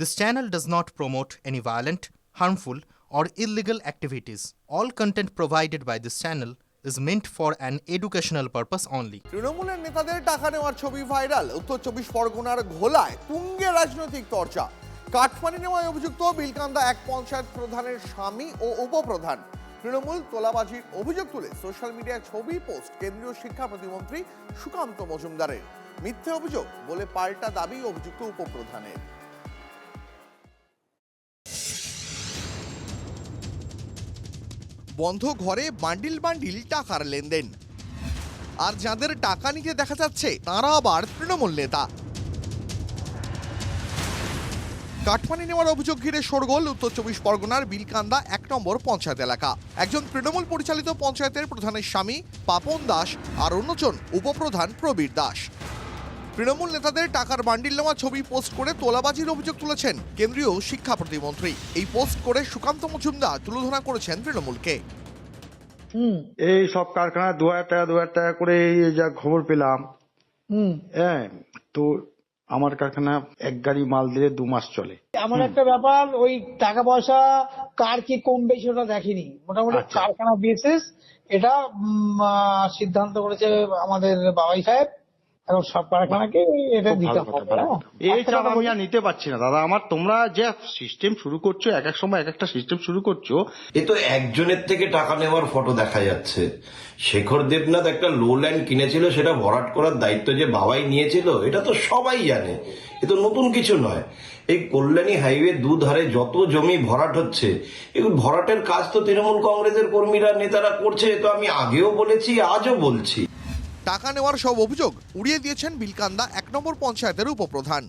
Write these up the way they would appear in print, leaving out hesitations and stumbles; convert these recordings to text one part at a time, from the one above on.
This channel does not promote any violent, harmful, or illegal activities. All content provided by this channel is meant for an educational purpose only. তৃণমূলের নেতাদের টাকা নেওয়ার ছবি viral. উত্তর 24 পরগনার ঘোলায় তুঙ্গে রাজনৈতিক চর্চা। কাটমানি নেওয়ায় অভিযুক্ত বিলকান্দা এক পঞ্চায়েত প্রধানের স্বামী ও উপপ্রধান। তৃণমূল তোলাবাজির অভিযোগ তুলে সোশ্যাল মিডিয়ায় ছবি পোস্ট কেন্দ্রীয় শিক্ষা প্রতিমন্ত্রী সুকান্ত মজুমদারের। মিথ্যে অভিযোগ বলে পাল্টা দাবি অভিযুক্ত উপপ্রধানের। বন্ধ ঘরে বান্ডিল বান্ডিল টাকার লেনদেন, আর যাদের টাকা নিতে দেখা যাচ্ছে তারা আবার তৃণমূল নেতা। কাটমানি নেওয়ার অভিযোগ ঘিরে শোরগোল উত্তর 24 পরগনার বিলকান্দা 1 নম্বর পঞ্চায়েত এলাকা। একজন তৃণমূল পরিচালিত পঞ্চায়েতের প্রধানের স্বামী পাপন দাস আর অন্যজন উপপ্রধান প্রবীর দাস। তৃণমূল নেতাদের টাকার বান্ডিল নেওয়া ছবি পোস্ট করে তোলাবাজির অভিযোগ তুলেছেন কেন্দ্রীয় শিক্ষা প্রতিমন্ত্রী। এই পোস্ট করে সুকান্ত মজুমদার তুলোধনা করেছেন তৃণমূলকে। এই সব কারখানা 2000 টাকা করে এই যা খবর পেলাম, হ্যাঁ, তো আমার কারখানা এক গাড়ি মাল দিলে 2 মাস চলে। আমার একটা ব্যাপার, ওই টাকা পয়সা কার কি কম বেশি ওটা দেখিনি, মোটামুটি কারখানা বেসিস এটা সিদ্ধান্ত করেছে আমাদের বাবাই সাহেব। এখন সব কারখানাকে এটা দিতে হবে। এই সব আমি আর নিতে পারছি না দাদা। আমার তোমরা যে সিস্টেম শুরু করছো, এক এক সময় এক একটা সিস্টেম শুরু করছো। এ তো একজনের থেকে টাকা নেওয়ার ফটো দেখা যাচ্ছে। শেখর দেবনাথ একটা লো ল্যান্ড কিনেছিল, সেটা ভরাট করার দায়িত্ব যে বাবাই নিয়েছিল, এটা তো সবাই জানে। এ তো নতুন কিছু নয়। এই কল্যাণী হাইওয়ে দুধারে যত জমি ভরাট হচ্ছে, এই ভরাটের কাজ তো তৃণমূল কংগ্রেসের কর্মীরা নেতারা করছে। তো আমি আগেও বলেছি, আজও বলছি। টাকা নেওয়ার সব অভিযোগ উড়িয়ে দিয়েছেন বিলকান্দা 1 নম্বর পঞ্চায়েতের উপপ্রধান।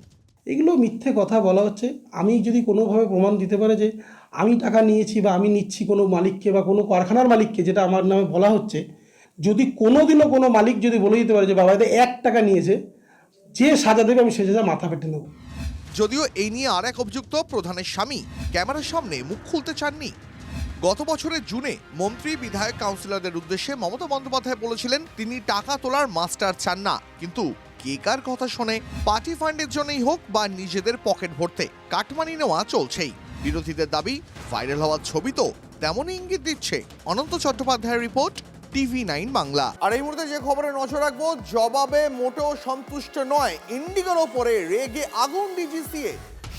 এগুলো মিথ্যে কথা বলা হচ্ছে। আমি যদি কোনোভাবে প্রমাণ দিতে পারে যে আমি টাকা নিয়েছি বা আমি নিচ্ছি কোনো মালিককে বা কোনো কারখানার মালিককে, যেটা আমার নামে বলা হচ্ছে, যদি কোনোদিনও কোনো মালিক যদি বলে দিতে পারে যে বাবা এদের 1 টাকা নিয়েছে, যে সাজা দেবে আমি সে সাজা মাথা পেটে নেব। যদিও এই নিয়ে আর এক অভিযুক্ত প্রধানের স্বামী ক্যামেরার সামনে মুখ খুলতে চাননি। গত বছরের জুনে মন্ত্রী, বিধায়ক, কাউন্সিলরদের উদ্দেশ্যে মমতা বন্দ্যোপাধ্যায় বলেছিলেন তিনি টাকা তোলার মাস্টার চান না, কিন্তু কে কার কথা শোনে, পার্টি ফান্ডের জন্যই হোক বা নিজেদের পকেট ভরতে কাটমানি নেওয়া চলছেই। বিরোধীদের দাবি, ভাইরাল হওয়ার ছবি তো তেমনই ইঙ্গিত দিচ্ছে। অনন্ত চট্টোপাধ্যায়ের রিপোর্ট, TV9 বাংলা। আর এই মুহূর্তে যে খবরে নজর রাখবো, জবাবে মোটেও সন্তুষ্ট নয় ইন্ডিগোর ওপরে রেগে আগুন ডিজিসিএ।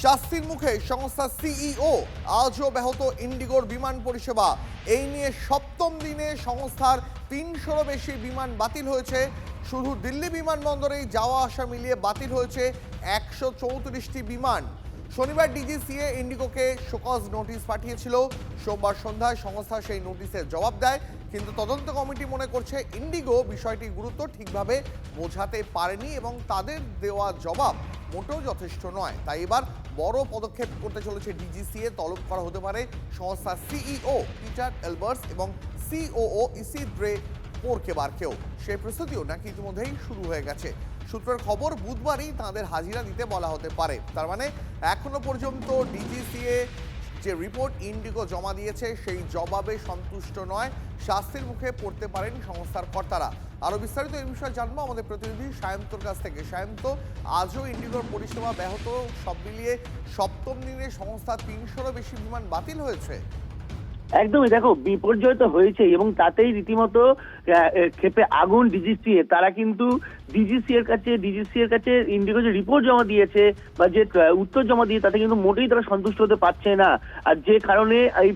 শাস্তির মুখে সংস্থার সিইও। আজও ব্যাহত ইন্ডিগোর বিমান পরিষেবা। এই নিয়ে 7ম দিনে সংস্থার 300-রও বেশি বিমান বাতিল হয়েছে। শুধু দিল্লি বিমানবন্দরেই যাওয়া আসা মিলিয়ে বাতিল হয়েছে 134টি বিমান। শনিবার ডিজিসিএ ইন্ডিগোকে শোকজ নোটিশ পাঠিয়েছিল। সোমবার সন্ধ্যায় সংস্থা সেই নোটিশের জবাব দেয়, কিন্তু তদন্ত কমিটি মনে করছে ইন্ডিগো বিষয়টির গুরুত্ব ঠিকভাবে বোঝাতে পারেনি এবং তাদের দেওয়া জবাব মোটেও যথেষ্ট নয়। তাই এবার বড় পদক্ষেপ করতে চলেছে ডিজিসিএ। তলব করা হতে পারে সংস্থার সিইও পিটার এলবার্স এবং সিওও ইসিদ্রে পোরকেবারকেও। সেই প্রস্তুতিও নাকি ইতিমধ্যেই শুরু হয়ে গেছে। সূত্রের খবর, বুধবারই তাঁদের হাজিরা দিতে বলা হতে পারে। তার মানে এখনো পর্যন্ত ডিজিসিএ যে রিপোর্ট ইন্ডিগো জমা দিয়েছে সেই জবাবে সন্তুষ্ট নয়। শাস্তির মুখে পড়তে পারেন সংস্থার কর্তারা। আরও বিস্তারিত এই বিষয়ে জানবো আমাদের প্রতিনিধি সায়ন্তর কাছ থেকে। সায়ন্ত, আজও ইন্ডিগোর পরিষেবা ব্যাহত, সব মিলিয়ে 7ম দিনে সংস্থা 300-রও বেশি বিমান বাতিল হয়েছে। একদমই, দেখো বিপর্যয় তো হয়েছে এবং তাতেই রীতিমতো ক্ষেপে আগুন ডিজিসিএ। তারা কিন্তু ডিজিসি এর কাছে ইন্ডিগো যে রিপোর্ট জমা দিয়েছে বা যে উত্তর জমা দিয়ে, তাতে কিন্তু মোটেই তারা সন্তুষ্ট হতে পারছে না। আর যে কারণে এই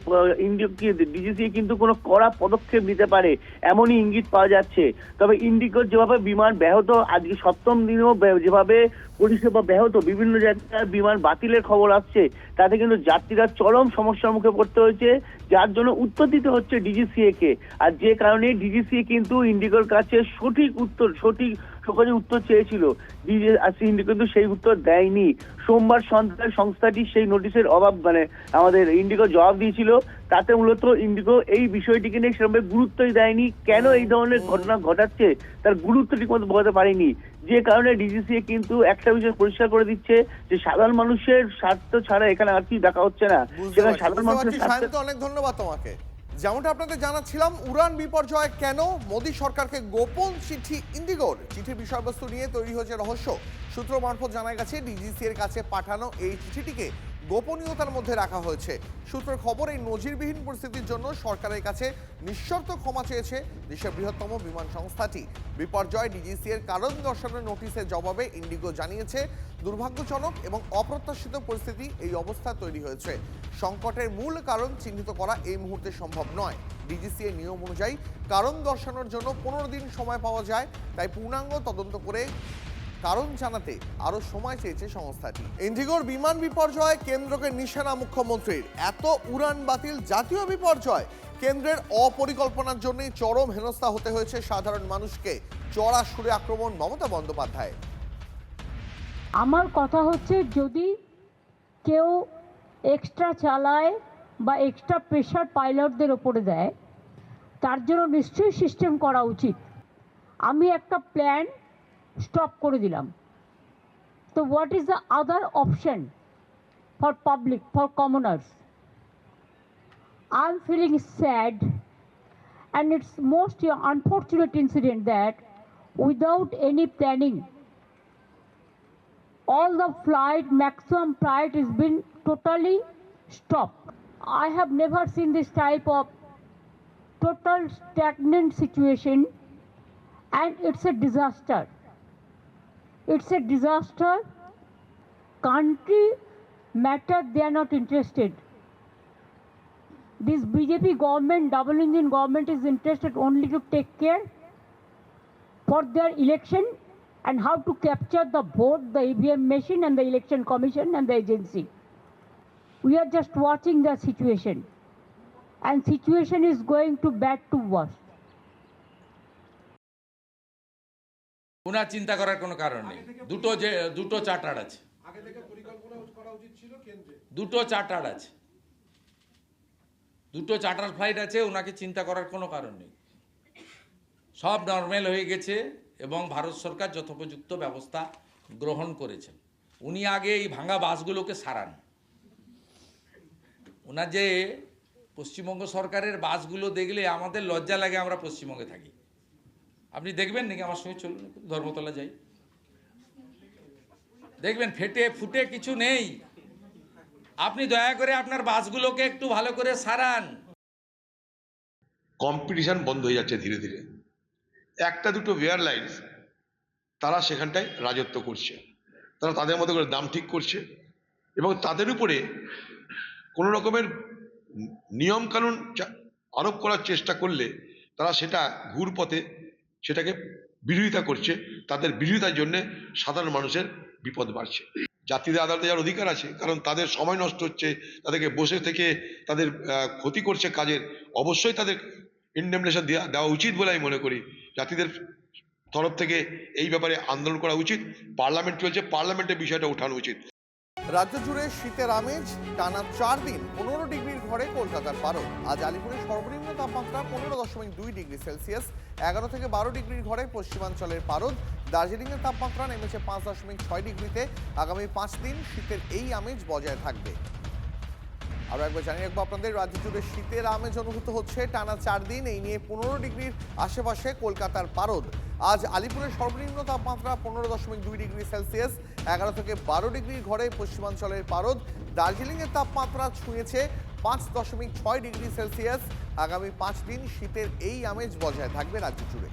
ডিজিসি কিন্তু কোনো কড়া পদক্ষেপ নিতে পারে এমনই ইঙ্গিত পাওয়া যাচ্ছে। তবে ইন্ডিগোর যেভাবে বিমান ব্যাহত, আজকে 7ম দিনেও যেভাবে পরিষেবা ব্যাহত, বিভিন্ন জায়গায় বিমান বাতিলের খবর আসছে, তাতে কিন্তু যাত্রীরা চরম সমস্যার মুখে পড়তে হয়েছে, যার জন্য উত্তর দিতে হচ্ছে ডিজিসিএ কে। আর যে কারণে ডিজিসিএ কিন্তু ইন্ডিগোর কাছে সঠিক উত্তর চেয়েছিল, ইন্ডিগো কিন্তু সেই উত্তর দেয়নি। সোমবার সন্ধ্যায় সংস্থাটি সেই নোটিশের আমাদের ইন্ডিগো জবাব দিয়েছিল। তাতে মূলত ইন্ডিগো এই বিষয়টিকে নিয়ে সেরকম গুরুত্বই দেয়নি। কেন এই ধরনের ঘটনা ঘটাচ্ছে তার গুরুত্ব ঠিকমতো বোঝাতে পারেনি, যে কারণে ডিজিসিএ কিন্তু একটা বিষয় পরিষ্কার করে দিচ্ছে যে সাধারণ মানুষের স্বার্থ ছাড়া এখানে আর কি দেখা হচ্ছে না। সাধারণ মানুষের স্বার্থ। অনেক ধন্যবাদ তোমাকে। যেমনটা আপনাদের জানাচ্ছিলাম, উড়ান বিপর্যয় কেন, মোদী সরকারকে গোপন চিঠি ইন্ডিগোর। চিঠির বিষয়বস্তু নিয়ে তৈরি হয়েছে রহস্য। সূত্র মারফত জানা গেছে ডিজিসি এর কাছে পাঠানো এই চিঠিটিকে গোপনীয়তার মধ্যে রাখা হয়েছে। সূত্রের খবর, এই নজিরবিহীন পরিস্থিতির জন্য সরকারের কাছে নিঃশর্ত ক্ষমা চেয়েছে দেশের বৃহত্তম বিমান সংস্থাটি। বিপর্যয় ডিজিসি এর কারণ দর্শানোর নোটিশের জবাবে ইন্ডিগো জানিয়েছে, দুর্ভাগ্যজনক এবং অপ্রত্যাশিত পরিস্থিতি এই অবস্থা তৈরি হয়েছে। সংকটের মূল কারণ চিহ্নিত করা এই মুহূর্তে সম্ভব নয়। ডিজিসি এর নিয়ম অনুযায়ী কারণ দর্শানোর জন্য 15 দিন সময় পাওয়া যায়, তাই পূর্ণাঙ্গ তদন্ত করে কারণ জানাতে আরো সময় চেয়েছে সংস্থাটি। ইন্ডিগোর বিমান বিপর্যয় কেন্দ্রকে নিশানা মুখ্যমন্ত্রীর। এত উড়ান বাতিল জাতীয় বিপর্যয়। কেন্দ্রের অপরিকল্পনার জন্যই চরম হেনস্থা হতে হয়েছে সাধারণ মানুষকে। চড়া সুরে আক্রমণ মমতা বন্দ্যোপাধ্যায়। আমার কথা হচ্ছে, যদি কেউ এক্সট্রা চালায় বা এক্সট্রা প্রেশার পাইলটদের ওপরে দেয়, তার জন্য নিশ্চয়ই সিস্টেম করা উচিত। আমি একটা প্ল্যান স্টপ করে দিলাম। তো what is the other option for public, for commoners? I am feeling sad and it's most unfortunate incident that without any planning all the flight, maximum flight has been totally stopped. I have never seen this type of total stagnant situation, and it's a disaster. It's a disaster. Country matter, they are not interested. This BJP government, double engine government, is interested only to take care for their election and how to capture the vote, the EVM machine and the election commission and the agency. We are just watching the situation, and situation is going to bad to worse. ওনার চিন্তা করার কোনো কারণ নেই। দুটো charter আছে, দুটো charter আছে, দুটো চার্টার ফ্লাইট আছে। ওনাকে চিন্তা করার কোনো কারণ নেই। সব নর্মাল হয়ে গেছে এবং ভারত সরকার যথোপযুক্ত ব্যবস্থা গ্রহণ করেছেন। উনি আগে এই ভাঙা বাসগুলোকে সারান। ওনার যে পশ্চিমবঙ্গ সরকারের বাসগুলো দেখলে আমাদের লজ্জা লাগে, আমরা পশ্চিমবঙ্গে থাকি। আপনি দেখবেন নাকি, আমার সঙ্গে চলুন, ধর্মতলা যাই, দেখবেন ফেটে ফুটে কিছু নেই। আপনি দয়া করে আপনার বাসগুলোকে একটু ভালো করে সারান। কম্পিটিশন বন্ধ হয়ে যাচ্ছে ধীরে ধীরে। একটা দুটো এয়ারলাইন্স তারা সেখানটায় রাজত্ব করছে, তারা তাদের মতো করে দাম ঠিক করছে এবং তাদের উপরে কোনো রকমের নিয়মকানুন আরোপ করার চেষ্টা করলে তারা সেটা ঘুরপথে সেটাকে বিরোধিতা করছে। তাদের বিরোধিতার জন্য সাধারণ মানুষের বিপদ বাড়ছে। যাত্রীদের আদালতে যাওয়ার অধিকার আছে, কারণ তাদের সময় নষ্ট হচ্ছে, তাদেরকে বসে থেকে তাদের ক্ষতি করছে কাজের। অবশ্যই তাদের ইন্ডেমনেশন দেওয়া উচিত বলে আমি মনে করি। যাত্রীদের তরফ থেকে এই ব্যাপারে আন্দোলন করা উচিত। পার্লামেন্ট চলছে, পার্লামেন্টে বিষয়টা উঠানো উচিত। রাজ্য জুড়ে শীতের আমেজ। টানা 4 দিন 15 ডিগ্রির ঘরে কলকাতার পারদ। আজ আলিপুরের সর্বনিম্ন তাপমাত্রা 15.2 ডিগ্রি সেলসিয়াস, 11 থেকে 12 ডিগ্রির ঘরে পশ্চিমাঞ্চলের পারদ। দার্জিলিংয়ের তাপমাত্রা নেমেছে 5.6 ডিগ্রিতে। আগামী 5 দিন শীতের এই আমেজ বজায় থাকবে। আরও একবার জানিয়ে রাখবো আপনাদের, রাজ্য জুড়ে শীতের আমেজ অনুভূত হচ্ছে টানা 4 দিন। এই নিয়ে 15 ডিগ্রির আশেপাশে কলকাতার পারদ। আজ আলিপুরের সর্বনিম্ন তাপমাত্রা 15.2 ডিগ্রি সেলসিয়াস, 11 থেকে 12 ডিগ্রির ঘরে পশ্চিমাঞ্চলের পারদ। দার্জিলিংয়ের তাপমাত্রা ছুঁয়েছে 5.6 ডিগ্রি সেলসিয়াস। আগামী 5 দিন শীতের এই আমেজ বজায় থাকবে রাজ্য জুড়ে।